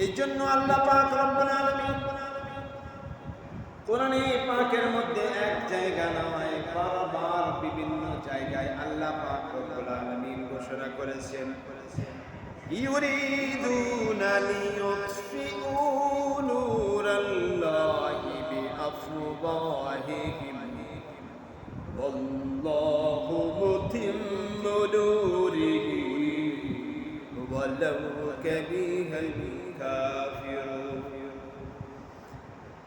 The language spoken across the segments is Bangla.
এই জন্য আল্লাহ পাক রব্বুল আলামিন কোরআনে পাকের মধ্যে এক জায়গা নয়, বারবার বিভিন্ন জায়গায় আল্লাহ পাক রব্বুল আলামিন ঘোষণা করেছেন, ইউরিদুনা লিইউতফিউ নূরাল্লাহি বিআফওয়াহিহিম ওয়াল্লাহু মুতিম্মু নূরিহি ওয়ালাউ কারিহাল কাফিরুন।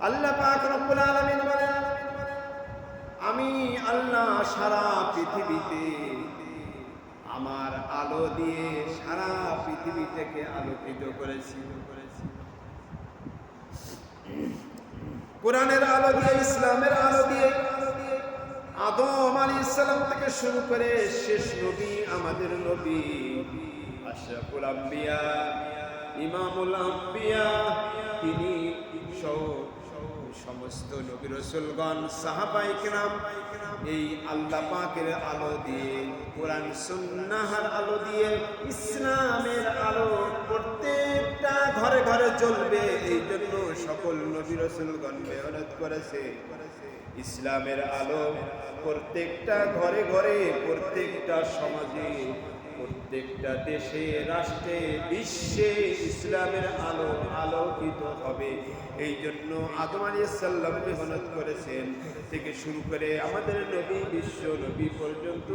আল্লাহ পাক রব্বুল আলামিন বলেন, আমি আল্লাহ সারা পৃথিবীতে আমার আলো দিয়ে সারা পৃথিবীটাকে আলোকিত করেছি। কোরআনের আলো দিয়ে, ইসলামের আলো দিয়ে, আদম আলাইহিস সালাম থেকে শুরু করে শেষ নবী আমাদের নবী আশরাফুল আম্বিয়া, ইমামুল আম্বিয়া, তিনি সমস্ত নবী রাসূলগণ, সাহাবায়ে কেরাম এই আল্লাহ পাকের আলো দিয়ে, কোরআন সুন্নাহর আলো দিয়ে, ইসলামের আলো প্রত্যেকটা ঘরে ঘরে জ্বলবে। এই জন্য সকল নবী রাসূলগণ মেহনত করেছে ইসলামের আলো প্রত্যেকটা ঘরে ঘরে, প্রত্যেকটা সমাজে, প্রত্যেকটা দেশে, রাষ্ট্রে, বিশ্বে ইসলামের আলো আলোকিত হবে। এই জন্য আদম আলাইহিস সালাম মেহনত করেছেন থেকে শুরু করে আমাদের নবী, বিশ্ব নবী পর্যন্ত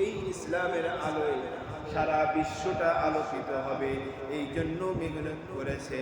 এই ইসলামের আলোয় সারা বিশ্বটা আলোকিত হবে। এই জন্য মেহনত করেছে।